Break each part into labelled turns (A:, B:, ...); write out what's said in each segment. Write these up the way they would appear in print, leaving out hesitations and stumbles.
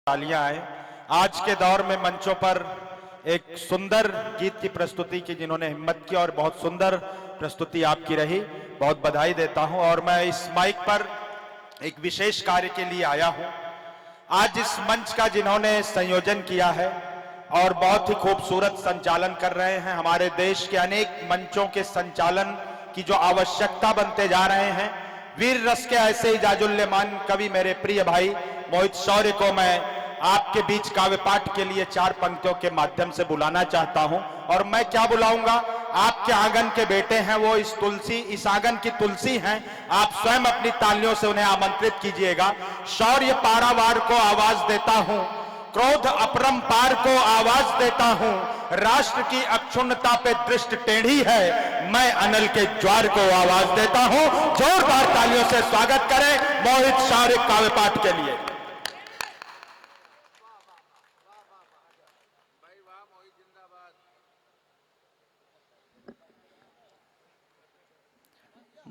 A: तालियां आए। आज के दौर में मंचों पर एक सुंदर गीत की प्रस्तुति की जिन्होंने हिम्मत की और बहुत सुंदर प्रस्तुति आपकी रही, बहुत बधाई देता हूं। और मैं इस माइक पर एक विशेष कार्य के लिए आया हूं। आज इस मंच का जिन्होंने संयोजन किया है और बहुत ही खूबसूरत संचालन कर रहे हैं, हमारे देश के अनेक मंचों के संचालन की जो आवश्यकता बनते जा रहे हैं, वीर रस के ऐसे ही जाजुल्यमान कवि मेरे प्रिय भाई मोहित शौर्य को मैं आपके बीच काव्य पाठ के लिए 4 पंक्तियों के माध्यम से बुलाना चाहता हूं। और मैं क्या बुलाऊंगा, आपके आंगन के बेटे हैं, वो इस आंगन की तुलसी हैं। आप स्वयं अपनी तालियों से उन्हें आमंत्रित कीजिएगा। शौर्य पारावार को आवाज देता हूं, क्रोध अपरंपार को आवाज देता हूं, राष्ट्र की अक्षुण्णता पे दृष्टि टेढ़ी है, मैं अनल के ज्वार को आवाज देता हूं। जोरदार तालियों से स्वागत करें मोहित शौर्य काव्य पाठ के लिए।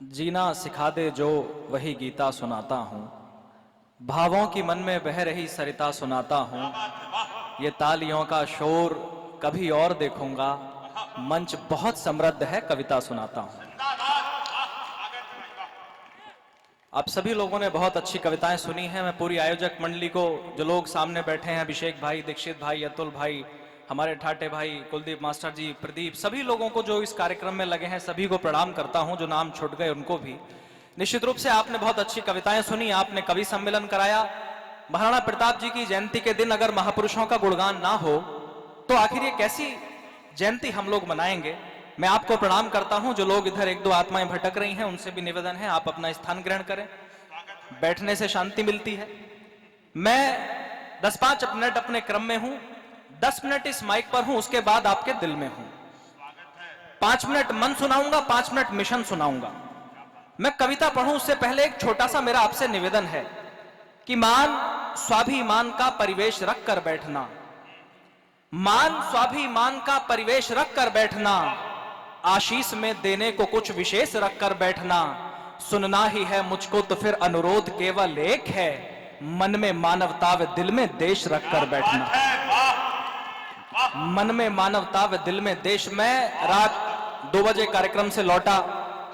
B: जीना सिखा दे जो वही गीता सुनाता हूं, भावों की मन में बह रही सरिता सुनाता हूं, ये तालियों का शोर कभी और देखूंगा, मंच बहुत समृद्ध है कविता सुनाता हूं। आप सभी लोगों ने बहुत अच्छी कविताएं सुनी हैं। मैं पूरी आयोजक मंडली को, जो लोग सामने बैठे हैं, अभिषेक भाई, दीक्षित भाई, अतुल भाई, हमारे ठाटे भाई, कुलदीप मास्टर जी, प्रदीप, सभी लोगों को जो इस कार्यक्रम में लगे हैं सभी को प्रणाम करता हूं। जो नाम छूट गए उनको भी। निश्चित रूप से आपने बहुत अच्छी कविताएं सुनी, आपने कवि सम्मेलन कराया। महाराणा प्रताप जी की जयंती के दिन अगर महापुरुषों का गुणगान ना हो तो आखिर ये कैसी जयंती हम लोग मनाएंगे। मैं आपको प्रणाम करता हूं। जो लोग इधर 1-2 आत्माएं भटक रही हैं उनसे भी निवेदन है आप अपना स्थान ग्रहण करें, बैठने से शांति मिलती है। मैं 10-5 मिनट अपने क्रम में हूं, 10 मिनट इस माइक पर हूं, उसके बाद आपके दिल में हूं। 5 मिनट मन सुनाऊंगा, 5 मिनट मिशन सुनाऊंगा। मैं कविता पढ़ूं उससे पहले एक छोटा सा मेरा आपसे निवेदन है कि मान स्वाभिमान का परिवेश रख कर बैठना, मान स्वाभिमान का परिवेश रख कर बैठना, आशीष में देने को कुछ विशेष रख कर बैठना, सुनना ही है मुझको तो फिर अनुरोध केवल एक है, मन में मानवता व दिल में देश रख कर बैठना, मन में मानवता व दिल में देश। मैं रात 2 बजे कार्यक्रम से लौटा,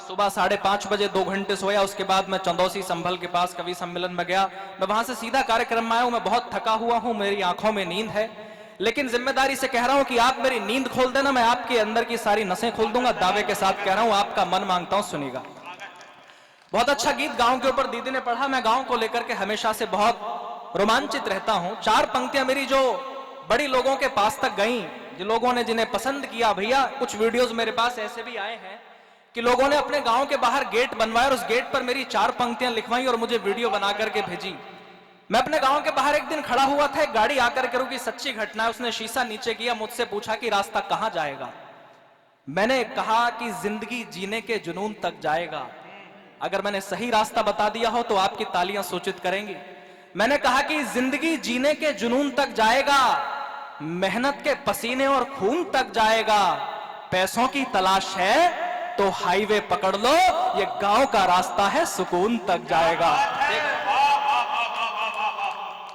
B: सुबह 5:30 बजे 2 घंटे सोया, उसके बाद मैं चंदौसी संभल के पास कवि सम्मेलन में गया। मैं वहां से सीधा कार्यक्रम में आया हूं। मैं बहुत थका हुआ हूं, मेरी आंखों में नींद है, लेकिन जिम्मेदारी से कह रहा हूं कि आप मेरी नींद खोल देना, मैं आपके अंदर की सारी नसें खोल दूंगा। दावे के साथ कह रहा हूं, आपका मन मांगता हूं, सुनिएगा। बहुत अच्छा गीत गांव के ऊपर दीदी ने पढ़ा। मैं गांव को लेकर के हमेशा से बहुत रोमांचित रहता हूं। 4 पंक्तियां मेरी जो बड़ी लोगों के पास तक गई, जिन लोगों ने जिन्हें पसंद किया, भैया कुछ वीडियोस मेरे पास ऐसे भी आए हैं कि लोगों ने अपने गांव के बाहर गेट बनवाया और उस गेट पर मेरी 4 पंक्तियां लिखवाई और मुझे वीडियो बना करके भेजी। मैं अपने गांव के बाहर एक दिन खड़ा हुआ था, एक गाड़ी आकर के रुकी, सच्ची घटना है। उसने शीशा नीचे किया, मुझसे पूछा कि रास्ता कहां जाएगा। मैंने कहा कि जिंदगी जीने के जुनून तक जाएगा। अगर मैंने सही रास्ता बता दिया हो तो आपकी तालियां सूचित करेंगी। मैंने कहा कि जिंदगी जीने के जुनून तक जाएगा, मेहनत के पसीने और खून तक जाएगा, पैसों की तलाश है तो हाईवे पकड़ लो, ये गांव का रास्ता है सुकून तक जाएगा।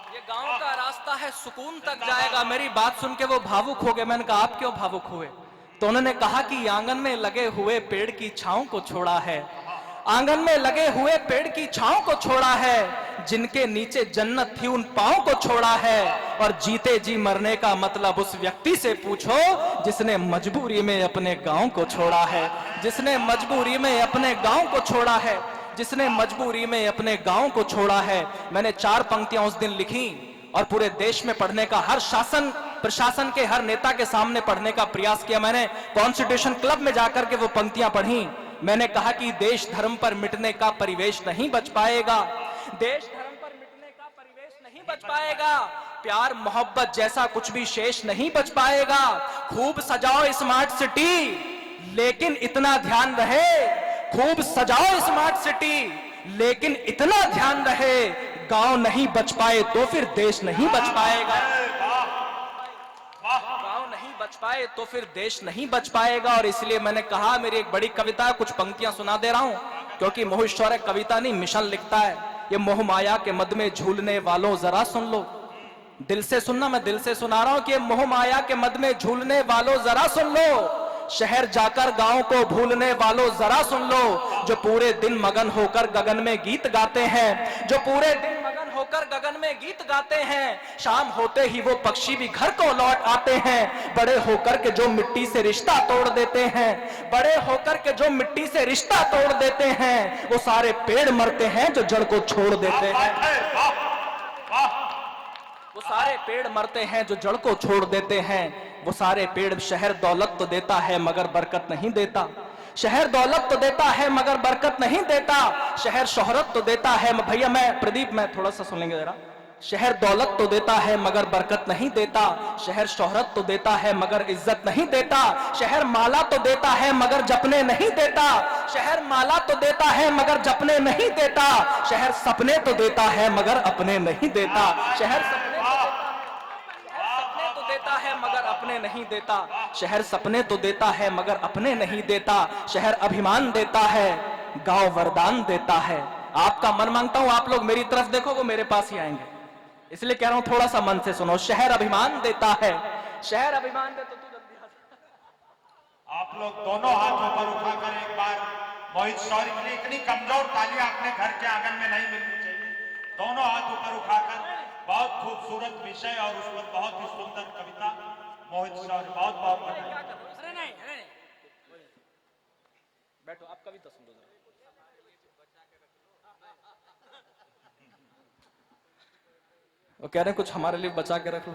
B: ये गांव का रास्ता है सुकून तक जाएगा। मेरी बात सुन के वो भावुक हो गए। मैंने कहा आप क्यों भावुक हुए? तो उन्होंने कहा कि आंगन में लगे हुए पेड़ की छांव को छोड़ा है, आंगन में लगे हुए पेड़ की छांव को छोड़ा है, जिनके नीचे जन्नत थी उन पांव को छोड़ा है, और जीते जी मरने का मतलब उस व्यक्ति से पूछो जिसने मजबूरी में अपने गांव को छोड़ा है, जिसने मजबूरी में अपने गांव को छोड़ा है, जिसने मजबूरी में अपने गांव को छोड़ा है। मैंने 4 पंक्तियां उस दिन लिखी और पूरे देश में पढ़ने का, हर शासन प्रशासन के हर नेता के सामने पढ़ने का प्रयास किया। मैंने कॉन्स्टिट्यूशन क्लब में जाकर के वो पंक्तियां पढ़ी। मैंने कहा कि देश धर्म पर मिटने का परिवेश नहीं बच पाएगा, देश धर्म पर मिटने का परिवेश नहीं बच पाएगा, प्यार मोहब्बत जैसा कुछ भी शेष नहीं बच पाएगा। खूब सजाओ स्मार्ट सिटी, लेकिन इतना ध्यान रहे, खूब सजाओ स्मार्ट सिटी, लेकिन इतना ध्यान रहे, गांव नहीं बच पाए तो फिर देश नहीं बच पाएगा। गांव नहीं बच पाए तो फिर देश नहीं बच पाएगा। और इसलिए मैंने कहा मेरी एक बड़ी कविता है, कुछ पंक्तियां सुना दे रहा हूं, क्योंकि मोहित शौर्य कविता नहीं मिशन लिखता है। ये मोह माया के मद में झूलने वालों जरा सुन लो, दिल से सुनना, मैं दिल से सुना रहा हूं कि मोह माया के मद में झूलने वालों जरा सुन लो, शहर जाकर गांव को भूलने वालों जरा सुन लो, जो पूरे दिन मगन होकर गगन में गीत गाते हैं, जो पूरे दिन मगन होकर गगन में गीत गाते हैं, शाम होते ही वो पक्षी भी घर को लौट आते हैं, बड़े होकर के जो मिट्टी से रिश्ता तोड़ देते हैं, बड़े होकर के जो मिट्टी से रिश्ता तोड़ देते हैं, वो सारे पेड़ मरते हैं जो जड़ को छोड़ देते हैं, वो सारे पेड़ मरते हैं जो जड़ को छोड़ देते हैं, वो सारे पेड़। शहर दौलत तो देता है मगर बरकत नहीं देता, शहर दौलत तो देता है मगर बरकत नहीं देता, शहर शोहरत तो देता है। भैया मैं प्रदीप, मैं थोड़ा सा सुनेंगे जरा। शहर दौलत तो देता है मगर बरकत नहीं देता, शहर शोहरत तो देता है मगर इज्जत नहीं देता, शहर माला तो देता है मगर जपने नहीं देता, शहर माला तो देता है मगर जपने नहीं देता, शहर सपने तो देता है मगर अपने नहीं देता, शहर सपने तो देता है मगर अपने नहीं देता, शहर सपने तो देता है मगर अपने नहीं देता, शहर अभिमान देता है, गांव वरदान देता है। आपका मन मांगता हूं आप लोग मेरी तरफ देखो, वो मेरे पास ही आएंगे, इसलिए कह रहा हूं थोड़ा सा मन से सुनो। शहर अभिमान देता है, शहर अभिमान दे तो तू जल्दी आ।
A: आप लोग दोनों हाथ ऊपर उठाकर एक बार मोहित शौर्य के लिए इतनी कमजोर तालियां अपने घर के आंगन में नहीं मिलनी चाहिए। दोनों हाथ ऊपर उठाकर, बहुत खूबसूरत विषय और उस पर बहुत ही सुंदर कविता। मोहित शौर्य बहुत बहुत बधाई।
B: बैठो, आप कविता सुन लो जरा। वो कह रहे हैं कुछ हमारे लिए बचा के रख लो,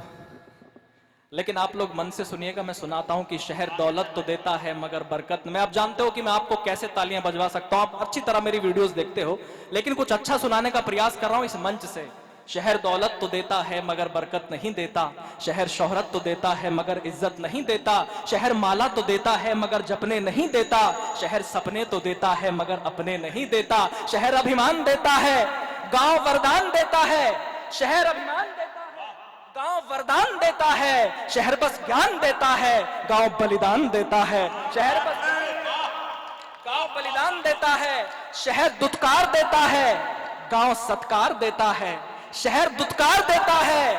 B: लेकिन आप लोग मन से सुनिएगा, मैं सुनाता हूं कि शहर दौलत तो देता है मगर बरकत। मैं आप जानते हो कि मैं आपको कैसे तालियां बजवा सकता हूं, आप अच्छी तरह मेरी वीडियोस देखते हो, लेकिन कुछ अच्छा सुनाने का प्रयास कर रहा हूं इस मंच से। शहर दौलत तो देता है मगर बरकत नहीं देता, शहर शोहरत तो देता है मगर इज्जत नहीं देता, शहर माला तो देता है मगर जपने नहीं देता, शहर सपने तो देता है मगर अपने नहीं देता, शहर अभिमान देता है, गांव वरदान देता है, शहर अभिमान देता है, गांव वरदान देता है, शहर बस ज्ञान देता है, गांव बलिदान देता है, शहर बस गांव बलिदान देता है, शहर दुत्कार देता है, गांव सत्कार देता है, शहर दुत्कार देता है,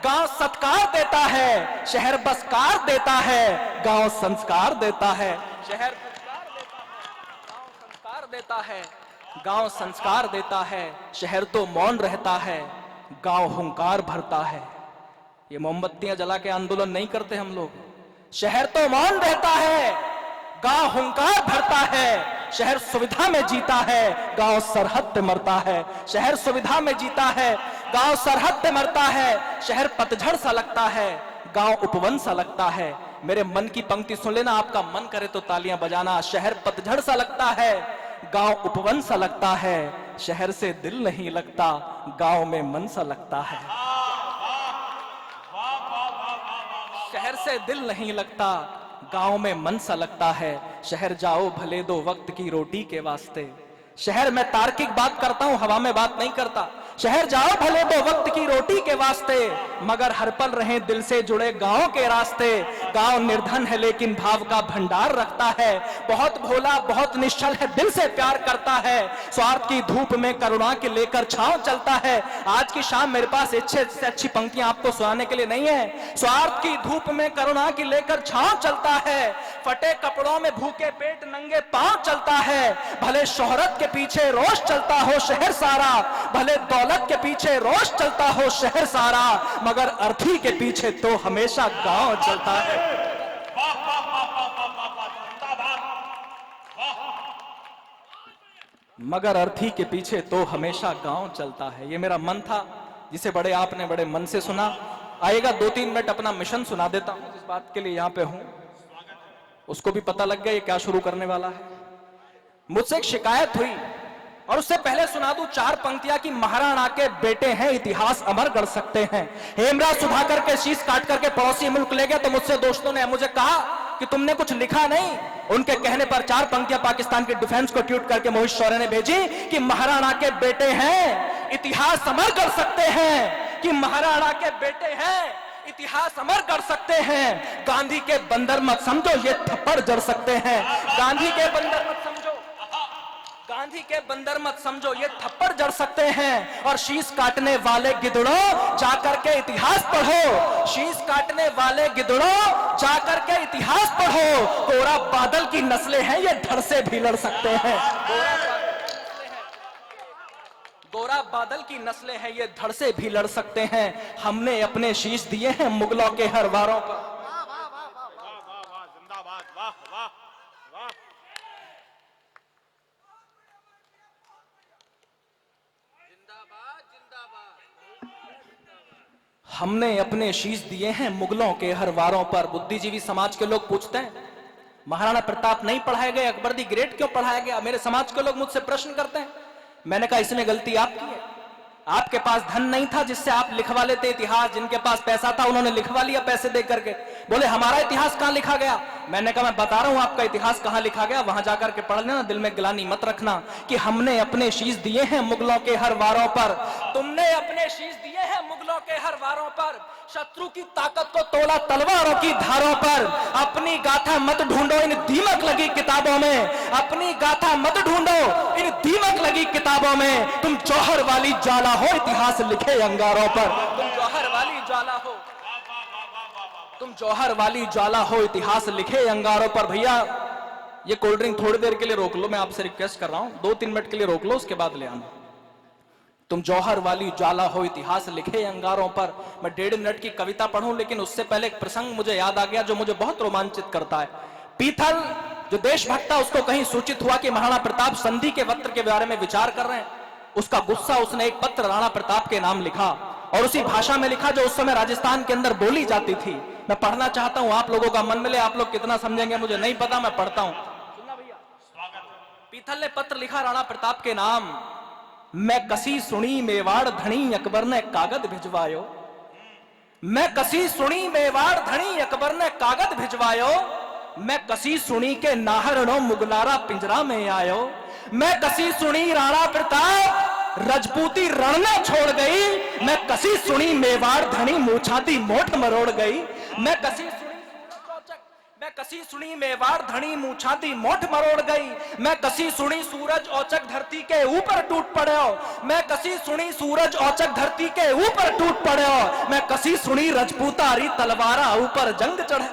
B: गांव सत्कार देता है, शहर बस कार देता है, गांव संस्कार देता है, शहर दुत्कार देता है, गांव संस्कार देता है, गांव संस्कार देता है, शहर तो मौन रहता है, गांव हुंकार भरता है। ये मोमबत्तियां जला के आंदोलन नहीं करते हम लोग, शहर तो मौन रहता है, गांव हुंकार भरता है, शहर सुविधा में जीता है, गांव सरहद पे मरता है, शहर सुविधा में जीता है, गांव सरहद पे मरता है, शहर पतझड़ सा लगता है, गांव उपवन सा लगता है। मेरे मन की पंक्ति सुन लेना, आपका मन करे तो तालियां बजाना। शहर पतझड़ सा लगता है, गांव उपवन सा लगता है, शहर से दिल नहीं लगता, गांव में मन सा लगता है, शहर से दिल नहीं लगता, गांव में मन सा लगता है, शहर जाओ भले दो वक्त की रोटी के वास्ते। शहर में तार्किक बात करता हूं, हवा में बात नहीं करता। शहर जाओ भले दो वक्त की रोटी के वास्ते, मगर हर पल रहे दिल से जुड़े गांव के रास्ते। गांव निर्धन है लेकिन भाव का भंडार रखता है, बहुत भोला बहुत निश्चल है, दिल से प्यार करता है, स्वार्थ की धूप में करुणा के लेकर छांव चलता है। आज की शाम मेरे पास अच्छे से अच्छी पंक्तियां आपको सुनाने के लिए नहीं है। स्वार्थ की धूप में करुणा की लेकर छांव चलता है, फटे कपड़ों में भूखे पेट नंगे पांव चलता है। भले शोहरत के पीछे रोष चलता हो शहर सारा, भले दौलत के पीछे रोष चलता हो शहर सारा, मगर अर्थी के पीछे तो हमेशा गांव चलता है। मगर अर्थी के पीछे तो हमेशा गांव चलता है। ये मेरा मन था, जिसे बड़े आपने बड़े मन से सुना। आएगा 2-3 मिनट अपना मिशन सुना देता हूं, जिस बात के लिए यहां पे हूं उसको भी पता लग गया ये क्या शुरू करने वाला है। मुझसे एक शिकायत हुई और उससे पहले सुना दूं 4 पंक्तियां कि महाराणा के बेटे हैं, इतिहास अमर कर सकते हैं। हेमराज सुधाकर के शीश काट करके पड़ोसी मुल्क ले गए तो मुझसे दोस्तों ने मुझे कहा कि तुमने कुछ लिखा नहीं, उनके कहने पर 4 पंक्तियां पाकिस्तान के डिफेंस को ट्वीट करके मोहित शौर्य ने भेजी कि महाराणा के बेटे हैं, इतिहास अमर कर सकते हैं, कि महाराणा के बेटे हैं, इतिहास अमर कर सकते हैं। गांधी के बंदर मत समझो, ये थप्पड़ जड़ सकते हैं। गांधी के बंदर मत समझो, गांधी के बंदर मत समझो, ये थप्पड़ जड़ सकते हैं। और शीश काटने वाले गिदड़ों जाकर के इतिहास पढ़ो, शीश काटने वाले गिदड़ों जाकर के इतिहास पढ़ो। कोरा बादल की नस्लें हैं, ये धड़ से भी लड़ सकते हैं। गोरा बादल की नस्लें हैं, ये धड़ से भी लड़ सकते हैं। हमने अपने शीश दिए हैं मुगलों के हर वारों पर। हमने अपने शीश दिए हैं मुगलों के हर वारों पर। बुद्धिजीवी समाज के लोग पूछते हैं महाराणा प्रताप नहीं पढ़ाए गए, अकबर दी ग्रेट क्यों पढ़ाया गया? मेरे समाज के लोग मुझसे प्रश्न करते हैं। मैंने कहा इसमें गलती आपकी है। आपके पास धन नहीं था जिससे आप लिखवा लेते इतिहास, जिनके पास पैसा था उन्होंने लिखवा लिया पैसे दे करके। बोले हमारा इतिहास कहां लिखा गया? मैंने कहा मैं बता रहा हूं आपका इतिहास कहां लिखा गया, वहां जाकर के पढ़ लेना, दिल में गिलानी मत रखना कि हमने अपने शीश दिए हैं मुगलों के हर वारों पर। तुमने अपने शीश दिए हैं मुगलों के हर वारों पर, शत्रु की ताकत को तोड़ा तलवारों की धारों पर। अपनी गाथा मत ढूंढो इन दीमक लगी किताबों में, अपनी गाथा मत ढूंढो इन दीमक लगी किताबों में। तुम जौहर वाली ज्वाला हो, इतिहास लिखे अंगारों पर। तुम जौहर वाली ज्वाला हो, तुम जौहर वाली ज्वाला हो, इतिहास लिखे अंगारों पर। भैया ये कोल्ड ड्रिंक थोड़ी देर के लिए रोक लो, मैं आपसे रिक्वेस्ट कर रहा हूं, 2-3 मिनट के लिए रोक लो, उसके बाद ले आना। तुम जौहर वाली ज्वाला हो, इतिहास लिखे अंगारों पर। मैं 1.5 मिनट की कविता पढ़ूं, लेकिन उससे पहले एक प्रसंग मुझे याद आ गया जो मुझे बहुत रोमांचित करता है। पीथल जो देशभक्त था, उसको कहीं सूचित हुआ कि महाराणा प्रताप संधि के पत्र के बारे में विचार कर रहे हैं। उसका गुस्सा, उसने एक पत्र राणा प्रताप के नाम लिखा और उसी भाषा में लिखा जो उस समय राजस्थान के अंदर बोली जाती थी। मैं पढ़ना चाहता हूं, आप लोगों का मन मिले, आप लोग कितना समझेंगे मुझे नहीं पता, मैं पढ़ता हूं। सुनना भैया, पीथल ने पत्र लिखा राणा प्रताप के नाम। मैं कसी सुनी मेवाड़ धनी अकबर ने कागज भिजवायो, मैं कसी सुनी मेवाड़ धनी अकबर ने कागज भिजवायो। मैं कसी सुनी के नाहरणो मुगलारा पिंजरा में आयो। मैं कसी सुनी राणा प्रताप रजपूती रण में छोड़ गई। मैं कसी सुनी मेवाड़ धनी मूछाती मोठ मरोड़ गई। मैं कसी सुनी मेवाड़ धनी मूछाती मोठ मरोड़ गई। मैं कसी सुनी सूरज औचक धरती के ऊपर टूट पड़ो। मैं कसी सुनी सूरज औचक धरती के ऊपर टूट पड़ो। मैं कसी सुनी रजपूतारी तलवारा ऊपर जंग चढ़े।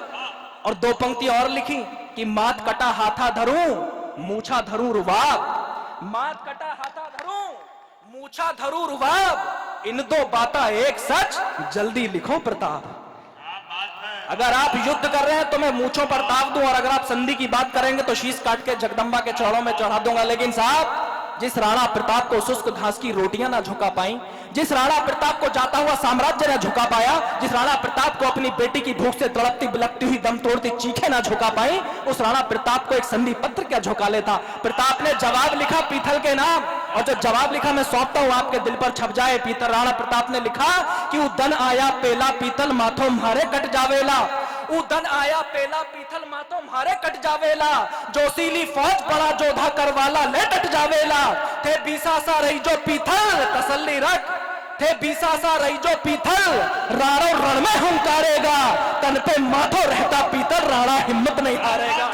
B: और 2 पंक्ति और लिखी कि मात कटा हाथा धरूं मूछा धरूं रुबाब। मात कटा हाथा धरूं मूछा धरूं रुबाब। इन 2 बाता एक सच, जल्दी लिखो प्रताप। अगर आप युद्ध कर रहे हैं तो मैं मूंछों पर ताव दूं, और अगर आप संधि की बात करेंगे तो शीश काट के जगदंबा के चौड़ों में चढ़ा दूंगा। लेकिन साहब, जिस राणा प्रताप को शुष्क घास की रोटियां ना झुका पाई, जिस राणा प्रताप को जाता हुआ साम्राज्य ना झुका पाया, जिस राणा प्रताप को अपनी बेटी की भूख से तड़पती बिलखती हुई दम तोड़ती चीखें ना झुका पाई, उस राणा प्रताप को एक संधि पत्र क्या झुका लेता। प्रताप ने जवाब लिखा पीथल के नाम, और जो जवाब लिखा मैं सौंपता हूं आपके दिल पर छप जाए। पीथल राणा प्रताप ने लिखा कि उदन आया पेला पीतल माथो म्हारे कट जावेला। उदन आया पेला पीथल माथो म्हारे कट जावेला। जोशीली फौज बड़ा जोधा करवाला ले डट जावेला। थे बीसा सा रही जो पीथल तसल्ली रख, थे बीसा सा रही जो पीथल राणो रण में हुंकारेगा। तन पे माथो रहता पीतल राणा हिम्मत नहीं हारेगा।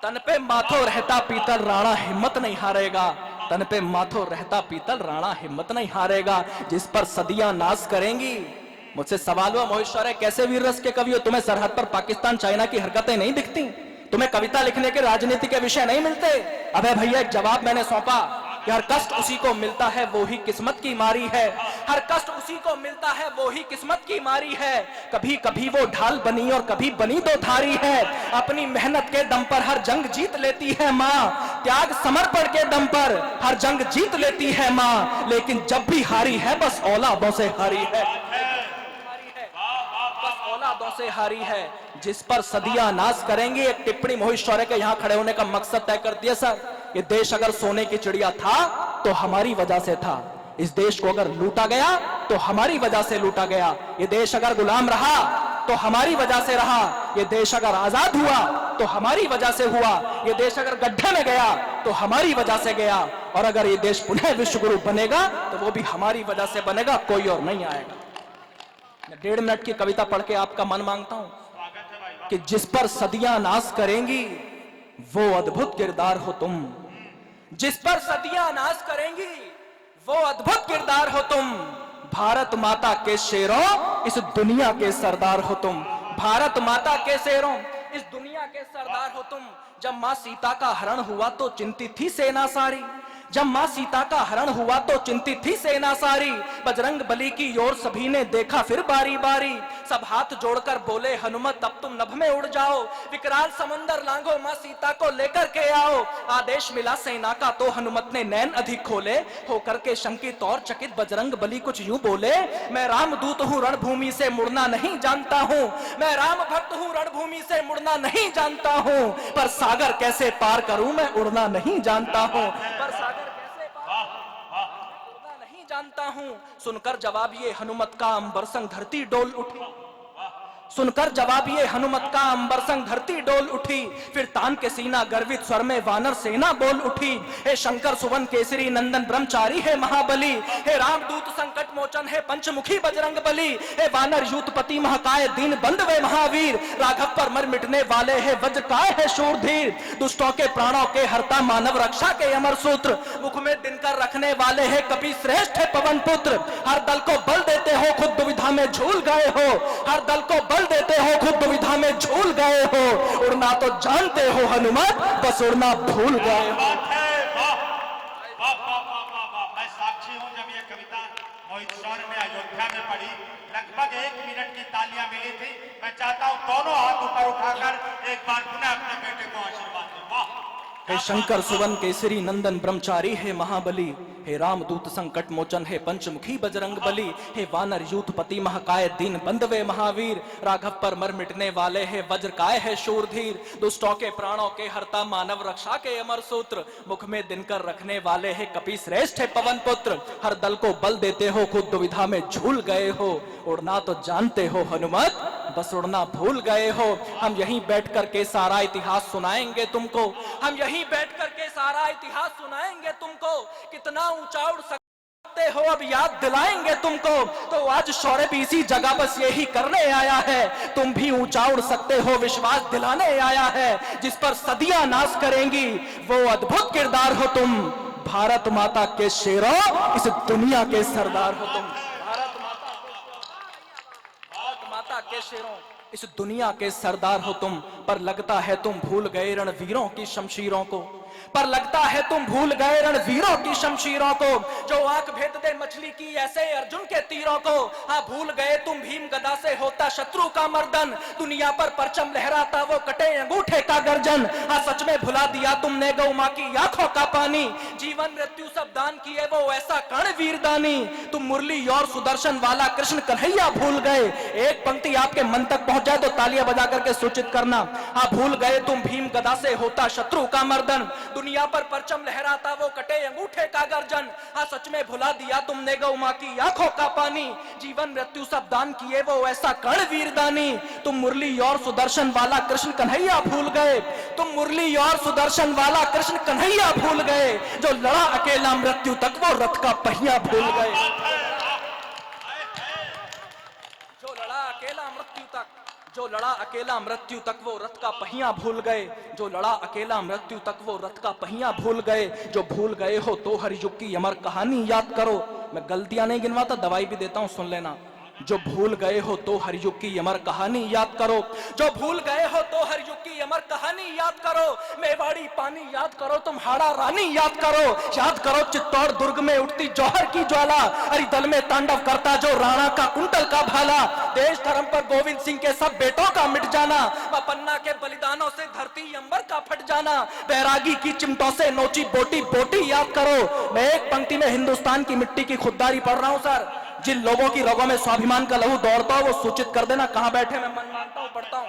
B: तन पे माथो रहता पीतल राणा हिम्मत नहीं हारेगा। तन पे माथो रहता पीतल राणा हिम्मत नहीं हारेगा। जिस पर सदियां नाश करेंगी। मुझसे सवाल हुआ मोहित शौर्य कैसे वीर रस के कवि हो, तुम्हें सरहद पर पाकिस्तान चाइना की हरकतें नहीं दिखती? तुम्हें कविता लिखने के राजनीति के विषय नहीं मिलते? अबे भैया, एक जवाब मैंने सौंपा कि हर कष्ट उसी को मिलता है वो ही किस्मत की मारी है। हर कष्ट उसी को मिलता है वो ही किस्मत की मारी है। कभी कभी वो ढाल बनी और कभी बनी 2 धारी है। अपनी मेहनत के दम पर हर जंग जीत लेती है माँ, त्याग समर्पण के दम पर हर जंग जीत लेती है माँ। लेकिन जब भी हारी है बस औलादों से हारी है, बस औलादों से हारी है। जिस पर सदियां नाश करेंगे। एक टिप्पणी मोहित शौर्य के यहां खड़े होने का मकसद तय कर दिया। सर, ये देश अगर सोने की चिड़िया था तो हमारी वजह से था। इस देश को अगर लूटा गया तो हमारी वजह से लूटा गया। ये देश अगर गुलाम रहा तो हमारी वजह से रहा। ये देश अगर आजाद हुआ तो हमारी वजह से हुआ। ये देश अगर गड्ढे में गया तो हमारी वजह से गया। और अगर ये देश पुनः विश्व गुरु बनेगा तो वो भी हमारी वजह से बनेगा, कोई और नहीं आएगा। मैं 1.5 मिनट की कविता पढ़ के आपका मन मांगता हूं कि जिस पर सदियां नाश करेंगी वो अद्भुत किरदार हो तुम। जिस पर सदियां नाश करेंगी वो अद्भुत किरदार हो तुम। भारत माता के शेरों इस दुनिया के सरदार हो तुम। भारत माता के शेरों इस दुनिया के सरदार हो तुम। जब मां सीता का हरण हुआ तो चिंतित थी सेना सारी। जब मां सीता का हरण हुआ तो चिंतित थी सेना सारी। बजरंग बली की ओर सभी ने देखा फिर बारी बारी। सब हाथ जोड़कर बोले हनुमत अब तुम नभ में उड़ जाओ। विकराल समुंदर लांघो मां सीता को लेकर के आओ। आदेश मिला सेना का तो हनुमत ने नैन अधिक खोले। होकर के शंकित और चकित बजरंग बली कुछ यूं बोले, मैं रामदूत हूं रणभूमि से मुड़ना नहीं जानता हूं। मैं राम भक्त हूं रणभूमि से मुड़ना नहीं जानता हूं। पर सागर कैसे पार करूं मैं उड़ना नहीं जानता हूं। पर सागर जानता हूं। सुनकर जवाब ये हनुमत का अंबर संग धरती डोल उठी। सुनकर जवाब ये हनुमत का अंबर संग धरती डोल उठी। फिर तान के सीना गर्वित स्वर में वानर सेना बोल उठी। हे शंकर सुवन केसरी नंदन ब्रह्मचारी है महाबली। हे रामदूत संकट मोचन है पंचमुखी बजरंग बली। हे वानर यूथपति महाकाय दीन बंद वे महावीर। राघव पर मर मिटने वाले है वज्रकाय है शूरधीर। दुष्टों के प्राणों के हरता मानव रक्षा के अमर सूत्र। मुख में दिनकर रखने वाले है कपि श्रेष्ठ है पवन पुत्र। हर दल को बल देते हो खुद दुविधा में झूल गए हो। हर दल को बल देते हो खुद दुविधा में झूल गए हो। उड़ना तो जानते हो हनुमत बस उड़ना भूल गए हो।
C: मैं साक्षी हूं जब ये कविता मोहित सर में अयोध्या में पढ़ी, लगभग 1 मिनट की तालियां मिली थी। मैं चाहता हूं दोनों हाथ ऊपर उठाकर एक बार पुनः अपने बेटे को आशीर्वाद दें। वाह!
B: हे शंकर सुवन केसरी नंदन ब्रह्मचारी है महाबली। हे रामदूत संकट मोचन है पंचमुखी बजरंग बली। हे वानर यूथपति महाकाय दीन बंद वे महावीर। राघव पर मर मिटने वाले है वज्रकाय है शूरधीर। दुष्टों के प्राणों के हरता मानव रक्षा के अमर सूत्र। मुख में दिनकर रखने वाले है कपि श्रेष्ठ है पवन पुत्र। हर दल को बल देते हो खुद दुविधा में झूल गए हो। उड़ना तो जानते हो हनुमत बस उड़ना भूल गए हो। हम यहीं बैठ कर के सारा इतिहास सुनाएंगे तुमको। हम यहीं बैठ कर के सारा इतिहास सुनाएंगे तुमको। कितना ऊंचा उड़ सकते हो अब याद दिलाएंगे तुमको। तो आज शौर्य भी इसी जगह बस यही करने आया है। तुम भी ऊंचा उड़ सकते हो विश्वास दिलाने आया है। जिस पर सदियां नाश करेंगी वो अद्भुत किरदार हो तुम। भारत माता के शेरों इस दुनिया के सरदार हो तुम। के शेरों इस दुनिया के सरदार हो तुम। पर लगता है तुम भूल गए रणवीरों की शमशीरों को। पर लगता है तुम भूल गए रणवीरों की शमशीरों को। जो आंख भेद दे मछली की ऐसे अर्जुन के तीरों को। हाँ भूल गए तुम भीम गदा से होता शत्रु का मर्दन। दुनिया पर परचम लहराता वो कटे अंगूठे का गर्जन। हाँ सच में भुला दिया तुमने गौ मां की आंखों का पानी। जीवन मृत्यु सब दान किए वो ऐसा कर्ण वीरदानी। तुम मुरली और सुदर्शन वाला कृष्ण कन्हैया भूल गए। एक पंक्ति आपके मन तक पहुंच जाए तो तालियां बजा करके सूचित करना। हाँ भूल गए तुम भीम गदा से होता शत्रु का मर्दन। दुनिया पर परचम लहराता वो कटे अंगूठे का गर्जन। हाँ सच में भुला दिया तुमने गौ मां की आंखों का पानी। जीवन मृत्यु सब दान किए वो ऐसा कर्ण वीरदानी। तुम मुरली और सुदर्शन वाला कृष्ण कन्हैया भूल गए। तुम मुरली और सुदर्शन वाला कृष्ण कन्हैया भूल गए। जो लड़ा अकेला मृत्यु तक वो रथ का पहिया भूल गए। जो लड़ा अकेला मृत्यु तक वो रथ का पहिया भूल गए। जो लड़ा अकेला मृत्यु तक वो रथ का पहिया भूल गए। जो भूल गए हो तो हर युग की अमर कहानी याद करो। मैं गलतियां नहीं गिनवाता, दवाई भी देता हूं, सुन लेना। जो भूल गए हो तो हर युग की अमर कहानी याद करो। जो भूल गए हो तो हर युग की अमर कहानी याद करो। मेवाड़ी पानी याद करो, तुम हाड़ा रानी याद करो। याद करो चित्तौड़ दुर्ग में उठती जौहर की ज्वाला। अरे दल में तांडव करता जो राणा का कुंटल का भाला। देश धर्म पर गोविंद सिंह के सब बेटों का मिट जाना। पन्ना के बलिदानों से धरती अंबर का फट जाना। बैरागी की चिमटों से नोची बोटी बोटी याद करो। मैं एक पंक्ति में हिंदुस्तान की मिट्टी की खुददारी पढ़ रहा हूं सर। जिन लोगों की रगों में स्वाभिमान का लहू दौड़ता हो वो सूचित कर देना कहां बैठे। मैं मन मानता हूं, पढ़ता हूं।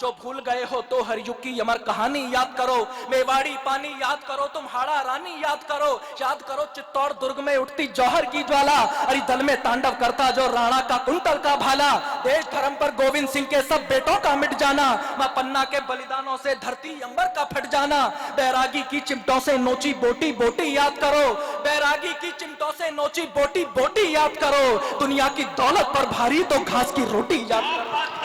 B: जो भूल गए हो तो हर युग की अमर कहानी याद करो, मेवाड़ी पानी याद करो, तुम हाड़ा रानी याद करो चित्तौड़ दुर्ग में उठती जौहर की ज्वाला, अरे दल में तांडव करता जो राणा का कुंतल का भाला, देश धर्म पर गोविंद सिंह के सब बेटों का मिट जाना, मां पन्ना के बलिदानों से धरती अंबर का फट जाना, बैरागी की चिमटों से नोची बोटी बोटी याद करो, बैरागी की चिमटों से नोची बोटी बोटी याद करो, दुनिया की दौलत पर भारी तो घास की रोटी याद करो।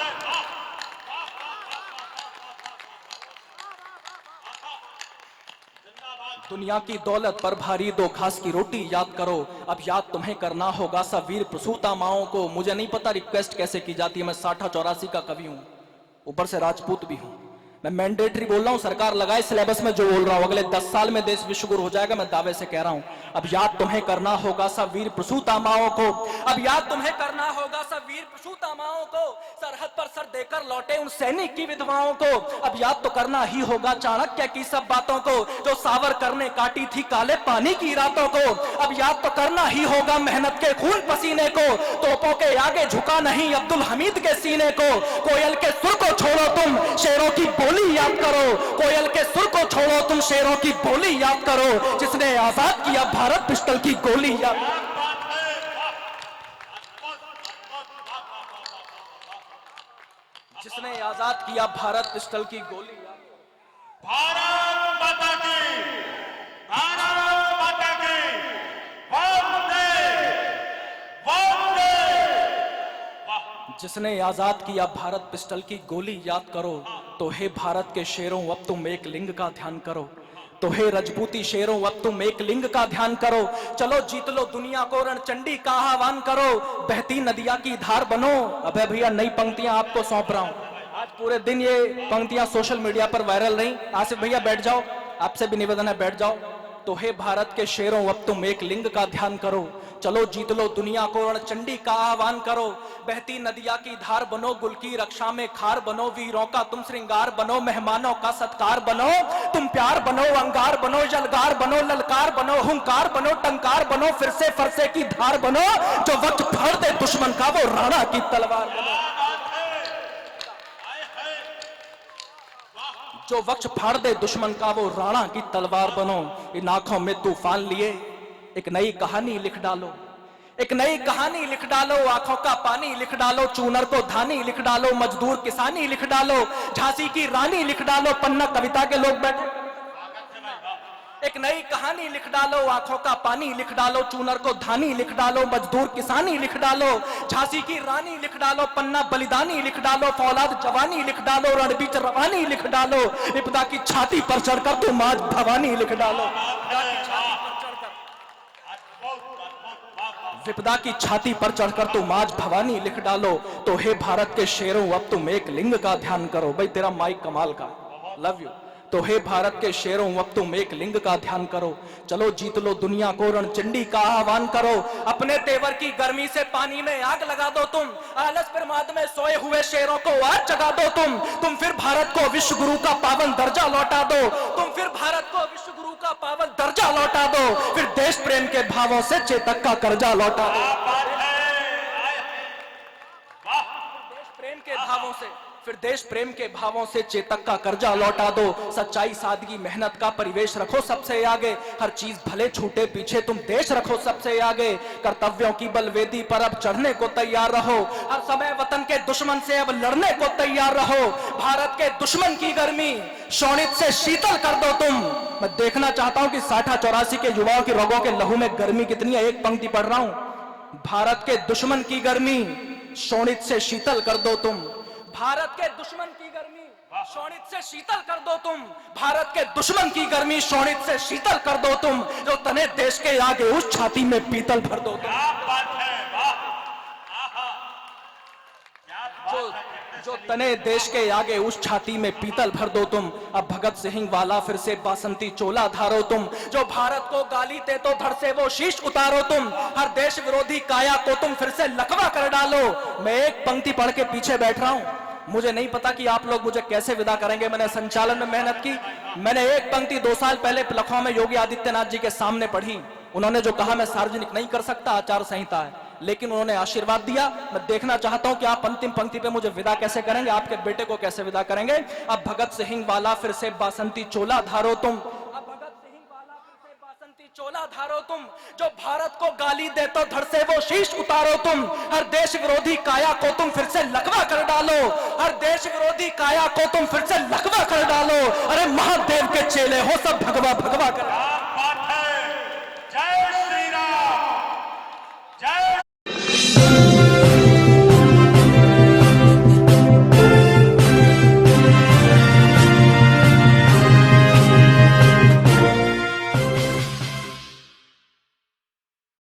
B: दुनिया की दौलत पर भारी दो घास की रोटी याद करो। अब याद तुम्हें करना होगा सब वीर प्रसूता माओं को। मुझे नहीं पता रिक्वेस्ट कैसे की जाती है, मैं 60-84 का कवि हूं, ऊपर से राजपूत भी हूं। मैं मैंडेटरी बोल रहा हूं, सरकार लगाए सिलेबस में जो बोल रहा हूं, अगले 10 साल में देश विश्वगुरु हो जाएगा, मैं दावे से कह रहा हूं। अब याद तुम्हें करना होगा सब वीर प्रसूता माओं को, अब याद तुम्हें करना होगा सब वीर प्रसूता माओं को, सरहद पर सर देकर लौटे उन सैनिक की विधवाओं को। अब याद तो करना ही होगा चाणक्य की सब बातों को, जो सावरकर ने काटी थी काले पानी की रातों को। अब याद तो करना ही होगा मेहनत के खून पसीने को, तोपों के आगे झुका नहीं अब्दुल हमीद के सीने को। कोयल के सुर को छोड़ो तुम शेरों की बोली याद करो, कोयल के सुर को छोड़ो तुम शेरों की बोली याद करो, जिसने आजाद किया भारत पिस्टल की गोली याद करो। जिसने आजाद किया भारत पिस्टल की गोली याद करो।
C: भारत माता की, भारत माता की, वंदे वंदे।
B: जिसने आजाद किया भारत पिस्टल की गोली याद करो। तो हे भारत के शेरों अब तुम एक लिंग का ध्यान करो, तो हे रजपूती शेरों अब तुम एक लिंग का ध्यान करो। चलो जीत लो दुनिया को रणचंडी का आह्वान करो, बहती नदिया की धार बनो। अबे भैया नई पंक्तियां आपको सौंप रहा हूं, आज पूरे दिन ये पंक्तियां सोशल मीडिया पर वायरल रही। आसिफ भैया बैठ जाओ, आपसे भी निवेदन है बैठ जाओ। तो हे भारत के शेरों अब तुम एक लिंग का ध्यान करो, चलो जीत लो दुनिया को रणचंडी का आह्वान करो। बहती नदिया की धार बनो, गुल की रक्षा में खार बनो, वीरों का तुम श्रृंगार बनो, मेहमानों का सत्कार बनो। तुम प्यार बनो, अंगार बनो, जलगार बनो, ललकार बनो, हुंकार बनो, टंकार बनो, फिर से फरसे की धार बनो, जो वक्त फाड़ दे दुश्मन का वो राणा की तलवार बनो, जो वक्त फाड़ दे दुश्मन का वो राणा की तलवार बनो। इन आंखों में तूफान लिए एक नई कहानी लिख डालो, एक नई कहानी लिख डालो, आंखों का पानी लिख डालो, चूनर को धानी लिख डालो, मजदूर किसानी लिख डालो, झांसी की रानी लिख डालो। पन्ना कविता के लोग बैठे, एक नई कहानी लिख डालो, आंखों का पानी लिख डालो, चूनर को धानी लिख डालो, मजदूर किसानी लिख डालो, झांसी की रानी लिख डालो, पन्ना बलिदानी लिख डालो, फौलाद जवानी लिख डालो, रणबीच रवानी लिख डालो, विपदा की छाती पर चढ़कर तुम आज भवानी लिख डालो, विपदा की छाती पर चढ़कर तुम आज भवानी लिख डालो। तो हे भारत के शेरों अब तुम एक लिंग का ध्यान करो। भाई तेरा माइक कमाल का, लव यू। तो हे भारत के शेरों अब तुम एक लिंग का ध्यान करो, चलो जीत लो दुनिया को रणचंडी का आह्वान करो। अपने तेवर की गर्मी से पानी में आग लगा दो तुम, आलस प्रमाद में सोए हुए शेरों को आज जगा दो तुम फिर भारत को विश्व गुरु का पावन दर्जा लौटा दो, तुम फिर भारत को विश्व गुरु का पावन दर्जा लौटा दो, फिर देश प्रेम के भावों से चेतक का कर्जा लौटा दो, फिर देश प्रेम के भावों से चेतक का कर्जा लौटा दो। सच्चाई सादगी मेहनत का परिवेश रखो सबसे आगे, हर चीज भले छूटे पीछे तुम देश रखो सबसे आगे। कर्तव्यों की बलवेदी पर अब चढ़ने को तैयार रहो, हर समय वतन के दुश्मन से अब लड़ने को तैयार रहो। भारत के दुश्मन की गर्मी शोणित से शीतल कर दो तुम। मैं देखना चाहता हूं कि 60-84 के युवाओं की रगों के लहू में गर्मी कितनी है। एक पंक्ति पढ़ रहा हूं, भारत के दुश्मन की गर्मी शोणित से शीतल कर दो तुम, भारत के दुश्मन की गर्मी शोणित से शीतल कर दो तुम, भारत के दुश्मन की गर्मी शोणित से शीतल कर दो तुम, जो तने देश के आगे उस छाती में पीतल भर दो तुम। जो तने देश के आगे उस छाती में पीतल भर दो तुम। अब भगत सिंह वाला फिर से बासंती चोला धारो तुम, जो भारत को गाली दे तो धड़ से वो शीश उतारो तुम, हर देश विरोधी काया को तुम फिर से लकवा कर डालो। मैं एक पंक्ति पढ़ के पीछे बैठ रहा हूं, मुझे नहीं पता कि आप लोग मुझे कैसे विदा करेंगे। मैंने संचालन में मेहनत की, मैंने एक पंक्ति 2 साल पहले लखनऊ में योगी आदित्यनाथ जी के सामने पढ़ी। उन्होंने जो कहा मैं सार्वजनिक नहीं कर सकता, आचार संहिता है, लेकिन उन्होंने आशीर्वाद दिया। मैं देखना चाहता हूं कि आप अंतिम पंक्ति पे मुझे विदा कैसे करेंगे, आपके बेटे को कैसे विदा करेंगे। अब भगत सिंह वाला फिर से बासंती चोला धारो तुम, अब भगत सिंह वाला फिर से बासंती चोला धारो तुम, जो भारत को गाली दे तो धड़ से वो शीश उतारो तुम, हर देश विरोधी काया को तुम फिर से लकवा कर डालो, हर देश विरोधी काया को तुम फिर से लकवा कर डालो। अरे महादेव के चेले हो सब भगवा भगवा कर